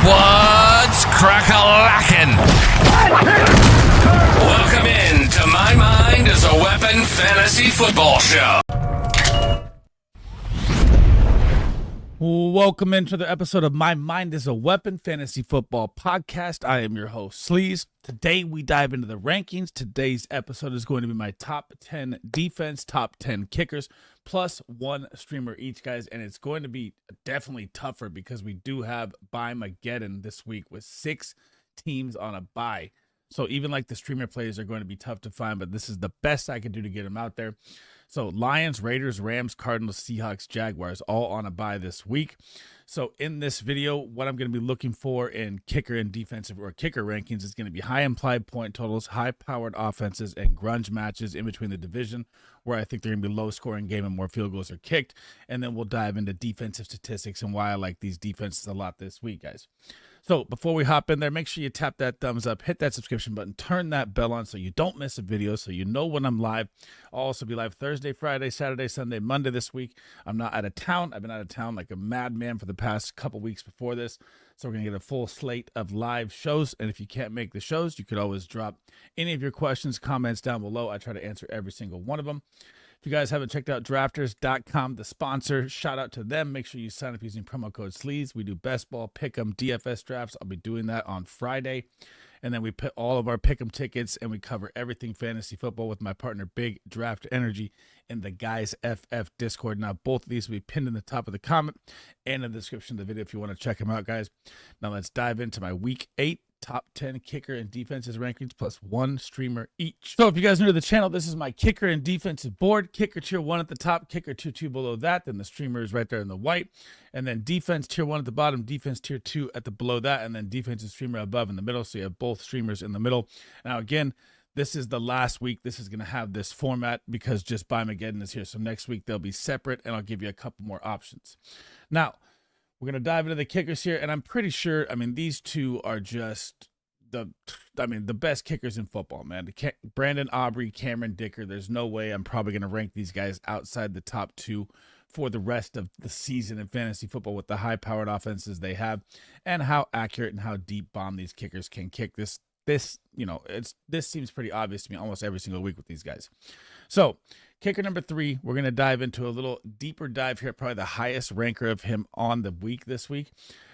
What's Crack-A-Lackin? Welcome in to My Mind is a Weapon Fantasy Football Show. Welcome into the episode of My Mind is a Weapon Fantasy Football Podcast. I am your host, Sleaze. Today we dive into the rankings. Today's episode is going to be my top 10 defense, top 10 kickers, plus one streamer each, guys. And it's going to be definitely tougher because we do have BYEMAGGEDON this week with 6 teams on a bye. So even like the streamer plays are going to be tough to find, but this is the best I can do to get them out there. So Lions, Raiders, Rams, Cardinals, Seahawks, Jaguars, all on a bye this week. So in this video, what I'm going to be looking for in kicker and defensive or kicker rankings is going to be high implied point totals, high-powered offenses, and grunge matches in between the division where I think they're going to be low-scoring game and more field goals are kicked. And then we'll dive into defensive statistics and why I like these defenses a lot this week, guys. So before we hop in there, make sure you tap that thumbs up, hit that subscription button, turn that bell on so you don't miss a video, so you know when I'm live. I'll also be live Thursday, Friday, Saturday, Sunday, Monday this week. I'm not out of town. I've been out of town like a madman for the past couple weeks before this. So we're going to get a full slate of live shows. And if you can't make the shows, you could always drop any of your questions, comments down below. I try to answer every single one of them. If you guys haven't checked out drafters.com, the sponsor, shout out to them. Make sure you sign up using promo code SLEAZE. We do best ball, pick'em, DFS drafts. I'll be doing that on Friday. And then we put all of our pick'em tickets and we cover everything fantasy football with my partner, Big Draft Energy, in the Guys FF Discord. Now, both of these will be pinned in the top of the comment and in the description of the video if you want to check them out, guys. Now, let's dive into my Week 8 top 10 kicker and defenses rankings plus one streamer each. So if you guys are new to the channel, this is my kicker and defensive board. Kicker tier 1 at the top, kicker tier 2 below that, then the streamer is right there in the white, and then defense tier 1 at the bottom, defense tier 2 at the below that, and then defensive streamer above in the middle. So you have both streamers in the middle. Now again, this is the last week this is going to have this format because just BYEMAGGEDON is here. So next week they'll be separate and I'll give you a couple more options. Now we're going to dive into the kickers here, and I'm pretty sure, these two are just the best kickers in football, man. Brandon Aubrey, Cameron Dicker, there's no way I'm probably going to rank these guys outside the top 2 for the rest of the season in fantasy football with the high-powered offenses they have and how accurate and how deep bomb these kickers can kick. This seems pretty obvious to me almost every single week with these guys. So kicker number 3, we're going to dive into a little deeper dive here, probably the highest ranker of him on the week this week.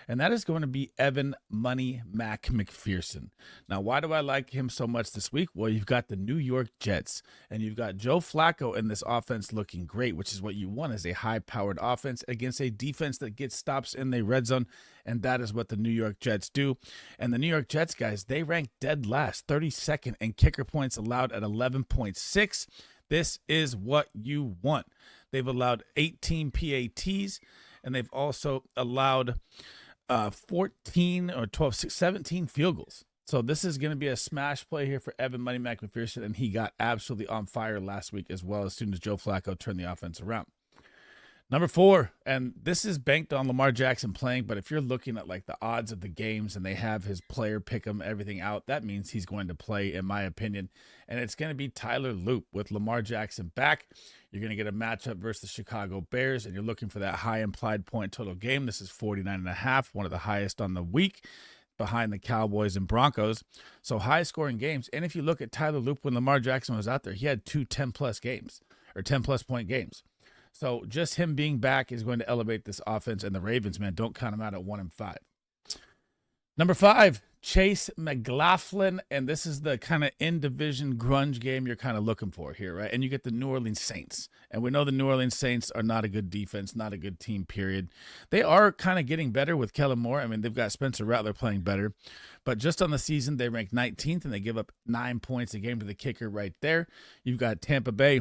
And that is going to be Evan Money Mac McPherson. Now, why do I like him so much this week? Well, you've got the New York Jets and you've got Joe Flacco in this offense looking great, which is what you want, is a high-powered offense against a defense that gets stops in the red zone. And that is what the New York Jets do. And the New York Jets, guys, they rank dead last, 32nd in kicker points allowed at 11.6. This is what you want. They've allowed 18 PATs, and they've also allowed 14 or 12, 17 field goals. So this is going to be a smash play here for Evan Money Mac McPherson, and he got absolutely on fire last week as well as soon as Joe Flacco turned the offense around. Number 4, and this is banked on Lamar Jackson playing, but if you're looking at like the odds of the games and they have his player pick him, everything out, that means he's going to play, in my opinion, and it's going to be Tyler Loop. With Lamar Jackson back, you're going to get a matchup versus the Chicago Bears, and you're looking for that high implied point total game. This is 49.5, one of the highest on the week, behind the Cowboys and Broncos. So high scoring games. And if you look at Tyler Loop when Lamar Jackson was out there, he had 2 10-plus games or 10-plus point games. So just him being back is going to elevate this offense, and the Ravens, man, don't count them out at 1-5. Number 5, Chase McLaughlin, and this is the kind of in-division grunge game you're kind of looking for here, right? And you get the New Orleans Saints, and we know the New Orleans Saints are not a good defense, not a good team, period. They are kind of getting better with Kellen Moore. They've got Spencer Rattler playing better, but just on the season, they rank 19th, and they give up 9 points a game to the kicker right there. You've got Tampa Bay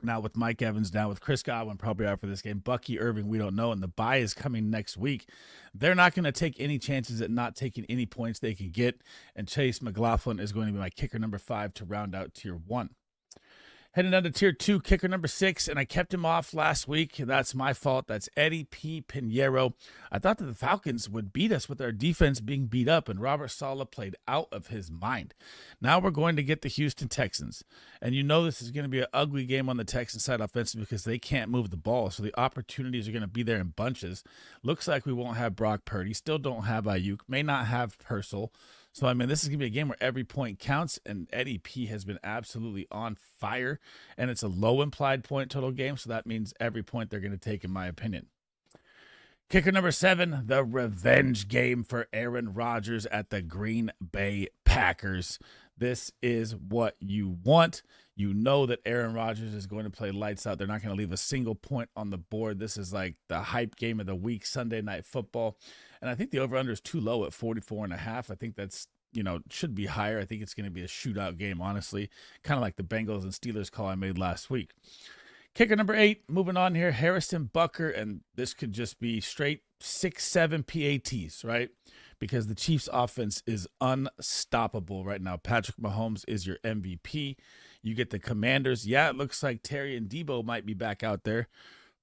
now with Mike Evans down, with Chris Godwin probably out for this game. Bucky Irving, we don't know, and the bye is coming next week. They're not going to take any chances at not taking any points they can get, and Chase McLaughlin is going to be my kicker number 5 to round out tier 1. Heading down to tier 2, kicker number 6, and I kept him off last week. That's my fault. That's Eddie P. Pinheiro. I thought that the Falcons would beat us with our defense being beat up, and Robert Saleh played out of his mind. Now we're going to get the Houston Texans, and you know this is going to be an ugly game on the Texans side offensively because they can't move the ball, so the opportunities are going to be there in bunches. Looks like we won't have Brock Purdy. Still don't have Ayuk. May not have Purcell. So, I mean, this is going to be a game where every point counts, and Eddie P has been absolutely on fire, and it's a low implied point total game, so that means every point they're going to take, in my opinion. Kicker number 7, the revenge game for Aaron Rodgers at the Green Bay Packers. This is what you want. You know that Aaron Rodgers is going to play lights out. They're not going to leave a single point on the board. This is like the hype game of the week, Sunday Night Football. And I think the over-under is too low at 44.5. I think that's, should be higher. I think it's going to be a shootout game, honestly. Kind of like the Bengals and Steelers call I made last week. Kicker number 8, moving on here, Harrison Butker, and this could just be straight 6-7 PATs, right? Because the Chiefs' offense is unstoppable right now. Patrick Mahomes is your MVP. You get the Commanders. Yeah, it looks like Terry and Debo might be back out there,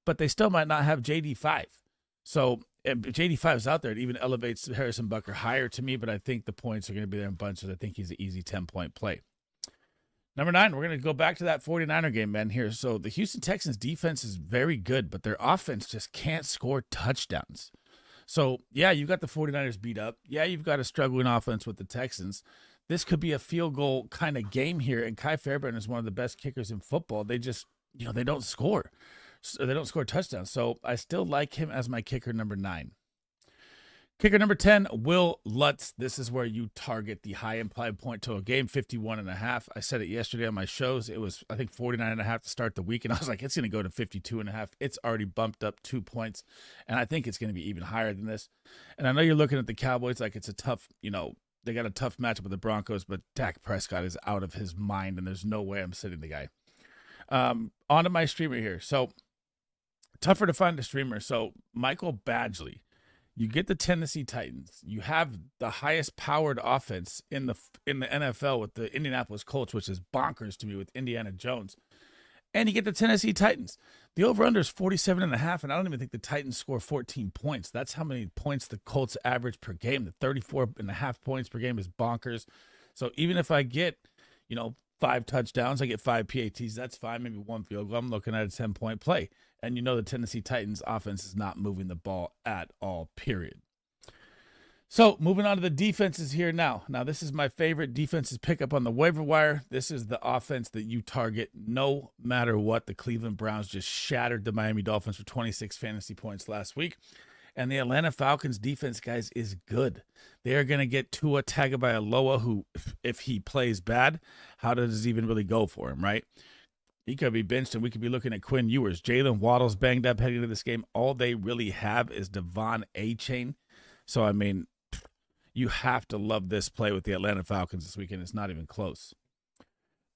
but they still might not have JD5. So if JD5 is out there, it even elevates Harrison Butker higher to me, but I think the points are going to be there in bunches. I think he's an easy 10-point play. Number 9, we're going to go back to that 49er game, man, here. So the Houston Texans defense is very good, but their offense just can't score touchdowns. So, yeah, you got the 49ers beat up. Yeah, you've got a struggling offense with the Texans. This could be a field goal kind of game here, and Kai Fairbairn is one of the best kickers in football. They just, they don't score. So they don't score touchdowns. So I still like him as my kicker number 9. Kicker number 10, Will Lutz. This is where you target the high implied point total game, 51.5. I said it yesterday on my shows. It was, I think, 49.5 to start the week, and I was like, it's going to go to 52.5. It's already bumped up 2 points, and I think it's going to be even higher than this. And I know you're looking at the Cowboys like it's a tough, they got a tough matchup with the Broncos, but Dak Prescott is out of his mind, and there's no way I'm sitting the guy. On to my streamer here. So, tougher to find a streamer. So, Michael Badgley. You get the Tennessee Titans. You have the highest powered offense in the NFL with the Indianapolis Colts, which is bonkers to me with Indiana Jones. And you get the Tennessee Titans. The over-under is 47.5, and I don't even think the Titans score 14 points. That's how many points the Colts average per game. The 34.5 points per game is bonkers. So even if I get, 5 touchdowns, I get 5 PATs, that's fine, maybe 1 field goal. I'm looking at a 10-point play. And the Tennessee Titans offense is not moving the ball at all, period. So moving on to the defenses here now. Now, this is my favorite defenses pickup on the waiver wire. This is the offense that you target no matter what. The Cleveland Browns just shattered the Miami Dolphins for 26 fantasy points last week. And the Atlanta Falcons defense, guys, is good. They are going to get Tua Tagovailoa, who, if he plays bad, how does it even really go for him, right? He could be benched, and we could be looking at Quinn Ewers. Jalen Waddle's banged up heading into this game. All they really have is Devon Achane. So, I mean, you have to love this play with the Atlanta Falcons this weekend. It's not even close.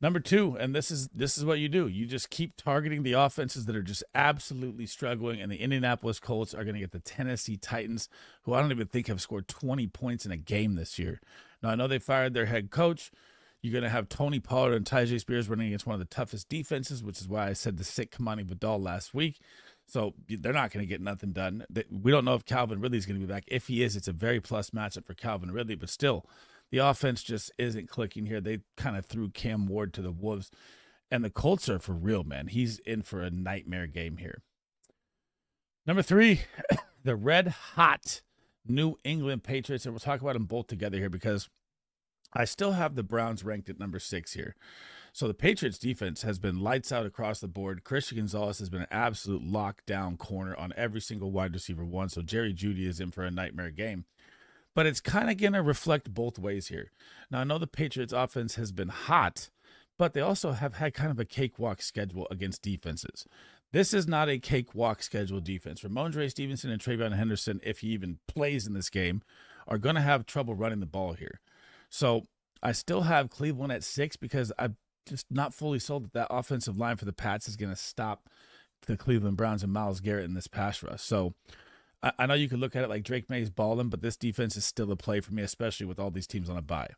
Number 2, and this is what you do. You just keep targeting the offenses that are just absolutely struggling, and the Indianapolis Colts are going to get the Tennessee Titans, who I don't even think have scored 20 points in a game this year. Now, I know they fired their head coach. You're going to have Tony Pollard and Tyjae Spears running against one of the toughest defenses, which is why I said to sit Kamani Vidal last week. So they're not going to get nothing done. We don't know if Calvin Ridley is going to be back. If he is, it's a very plus matchup for Calvin Ridley, but still, the offense just isn't clicking here. They kind of threw Cam Ward to the wolves, and the Colts are for real, man. He's in for a nightmare game here. Number 3, the red hot New England Patriots, and we'll talk about them both together here because I still have the Browns ranked at number 6 here. So the Patriots defense has been lights out across the board. Christian Gonzalez has been an absolute lockdown corner on every single wide receiver one. So Jerry Jeudy is in for a nightmare game. But it's kind of going to reflect both ways here. Now, I know the Patriots offense has been hot, but they also have had kind of a cakewalk schedule against defenses. This is not a cakewalk schedule defense. Ramondre Stevenson and TreVeyon Henderson, if he even plays in this game, are going to have trouble running the ball here. So I still have Cleveland at 6 because I'm just not fully sold that offensive line for the Pats is going to stop the Cleveland Browns and Myles Garrett in this pass rush. So I know you could look at it like Drake May's balling, but this defense is still a play for me, especially with all these teams on a bye.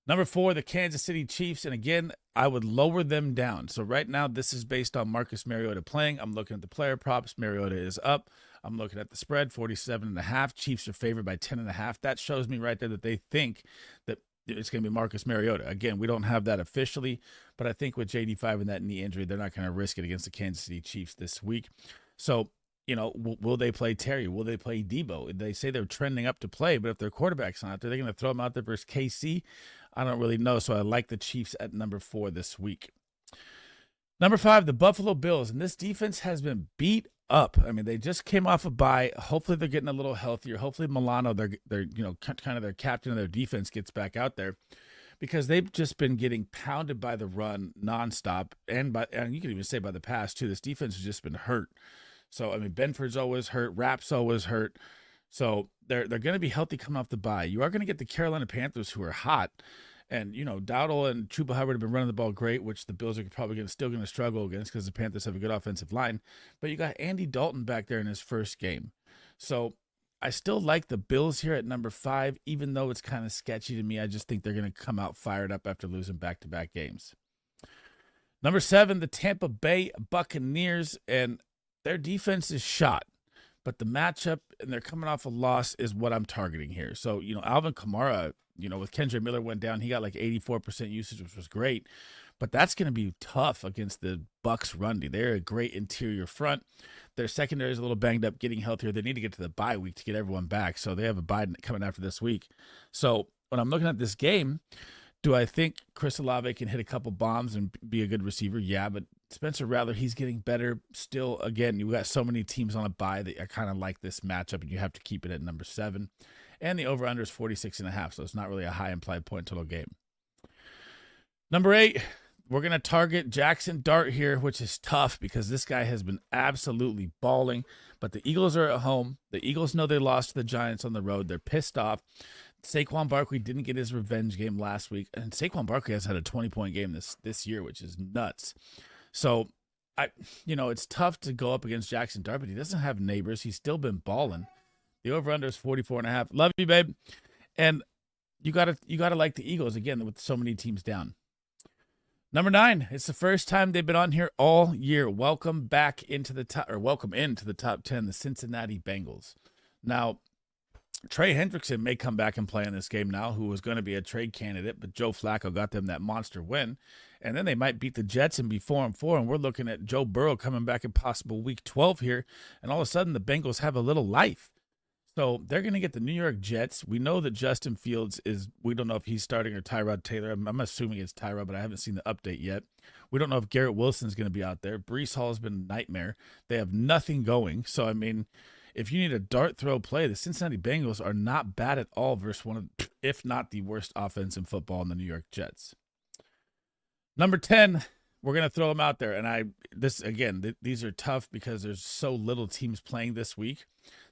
Number 4, the Kansas City Chiefs. And again, I would lower them down. So right now, this is based on Marcus Mariota playing. I'm looking at the player props. Mariota is up. I'm looking at the spread, 47.5. Chiefs are favored by 10.5. That shows me right there that they think that it's going to be Marcus Mariota. Again, we don't have that officially, but I think with JD5 and that knee injury, they're not going to risk it against the Kansas City Chiefs this week. So, will they play Terry? Will they play Debo? They say they're trending up to play, but if their quarterback's not out there, they're going to throw them out there versus KC. I don't really know, so I like the Chiefs at number 4 this week. Number 5, the Buffalo Bills, and this defense has been beat up. I mean, they just came off a bye. Hopefully, they're getting a little healthier. Hopefully, Milano, their kind of their captain of their defense, gets back out there, because they've just been getting pounded by the run nonstop, and you can even say by the pass too. This defense has just been hurt. So I mean, Benford's always hurt, Rapp's always hurt. So they're going to be healthy coming off the bye. You are going to get the Carolina Panthers, who are hot. And, Dowdle and Chuba Hubbard have been running the ball great, which the Bills are probably still going to struggle against because the Panthers have a good offensive line. But you got Andy Dalton back there in his first game. So I still like the Bills here at number 5, even though it's kind of sketchy to me. I just think they're going to come out fired up after losing back-to-back games. Number 7, the Tampa Bay Buccaneers, and their defense is shot. But the matchup, and they're coming off a loss, is what I'm targeting here. So, Alvin Kamara, with Kendra Miller went down, he got like 84% usage, which was great. But that's going to be tough against the Bucs run D. They're a great interior front. Their secondary is a little banged up, getting healthier. They need to get to the bye week to get everyone back. So they have a bye coming after this week. So when I'm looking at this game, do I think Chris Olave can hit a couple bombs and be a good receiver? Yeah, but Spencer Rattler, he's getting better still. Again, you got so many teams on a bye that I kind of like this matchup, and you have to keep it at number 7. And the over-under is 46.5, so it's not really a high implied point total game. Number 8, we're going to target Jackson Dart here, which is tough because this guy has been absolutely balling. But the Eagles are at home. The Eagles know they lost to the Giants on the road. They're pissed off. Saquon Barkley didn't get his revenge game last week, and Saquon Barkley has had a 20-point game this year, which is nuts. So, it's tough to go up against Jackson Dart, but he doesn't have neighbors. He's still been balling. The over-under is 44.5. Love you, babe. And you gotta like the Eagles, again, with so many teams down. Number 9, it's the first time they've been on here all year. Welcome into the top 10, the Cincinnati Bengals. Now, Trey Hendrickson may come back and play in this game now, who was going to be a trade candidate, but Joe Flacco got them that monster win. And then they might beat the Jets and be 4-4, and we're looking at Joe Burrow coming back in possible week 12 here, and all of a sudden the Bengals have a little life. So they're going to get the New York Jets. We know that Justin Fields we don't know if he's starting or Tyrod Taylor. I'm assuming it's Tyrod, but I haven't seen the update yet. We don't know if Garrett Wilson's going to be out there. Breece Hall has been a nightmare. They have nothing going. So, I mean, if you need a dart throw play, the Cincinnati Bengals are not bad at all versus one of, if not the worst offense in football in the New York Jets. Number 10, we're going to throw them out there. And these are tough because there's so little teams playing this week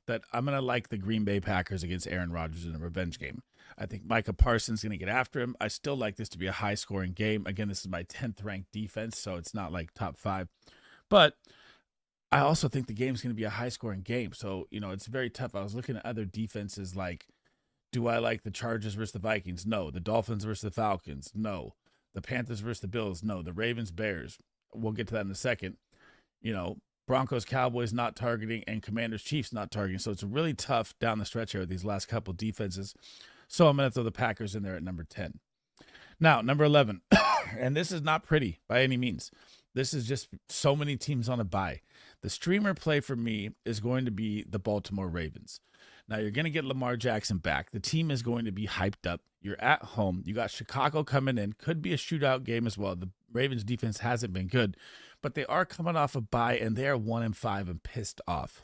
that I'm going to like the Green Bay Packers against Aaron Rodgers in a revenge game. I think Micah Parsons is going to get after him. I still like this to be a high-scoring game. Again, this is my 10th ranked defense, so it's not like top 5. But I also think the game is going to be a high-scoring game. So, it's very tough. I was looking at other defenses like, do I like the Chargers versus the Vikings? No. The Dolphins versus the Falcons? No. The Panthers versus the Bills? No. The Ravens, Bears? We'll get to that in a second. Broncos, Cowboys not targeting, and Commanders, Chiefs not targeting. So it's really tough down the stretch here with these last couple defenses. So I'm going to throw the Packers in there at number 10. Now, number 11, and this is not pretty by any means. This is just so many teams on a bye. The streamer play for me is going to be the Baltimore Ravens. Now, you're going to get Lamar Jackson back. The team is going to be hyped up. You're at home. You got Chicago coming in. Could be a shootout game as well. The Ravens defense hasn't been good, but they are coming off a bye, and they are 1-5 and pissed off.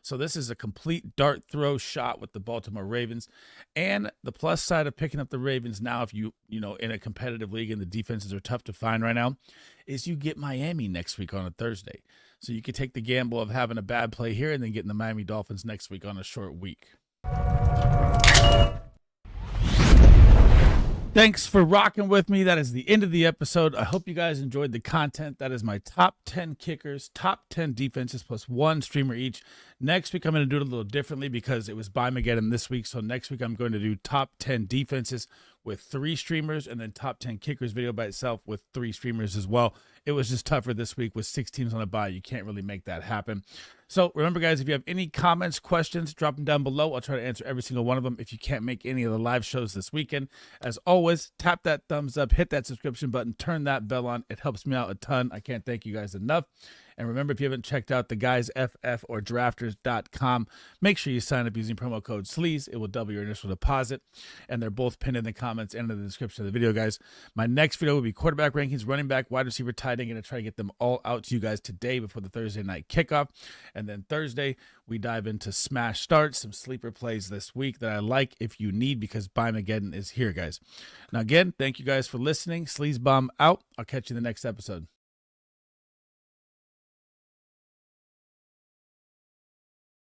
So this is a complete dart throw shot with the Baltimore Ravens. And the plus side of picking up the Ravens now, if you in a competitive league and the defenses are tough to find right now, is you get Miami next week on a Thursday. So you could take the gamble of having a bad play here and then getting the Miami Dolphins next week on a short week. Thanks for rocking with me. That is the end of the episode. I hope you guys enjoyed the content. That is my top 10 kickers, top 10 defenses, plus one streamer each. Next week, I'm going to do it a little differently because it was BYEMAGGEDON this week. So next week, I'm going to do top 10 defenses with 3 streamers and then top 10 kickers video by itself with 3 streamers as well. It was just tougher this week with 6 teams on a bye. You can't really make that happen. So remember, guys, if you have any comments, questions, drop them down below. I'll try to answer every single one of them if you can't make any of the live shows this weekend. As always, tap that thumbs up, hit that subscription button, turn that bell on. It helps me out a ton. I can't thank you guys enough. And remember, if you haven't checked out the guys FF or drafters.com, make sure you sign up using promo code SLEAZE. It will double your initial deposit. And they're both pinned in the comments and in the description of the video, guys. My next video will be quarterback rankings, running back, wide receiver, tight end. I'm going to try to get them all out to you guys today before the Thursday night kickoff. And then Thursday, we dive into smash starts, some sleeper plays this week that I like if you need, because BYEMAGGEDON is here, guys. Now, again, thank you guys for listening. Sleazebomb out. I'll catch you in the next episode.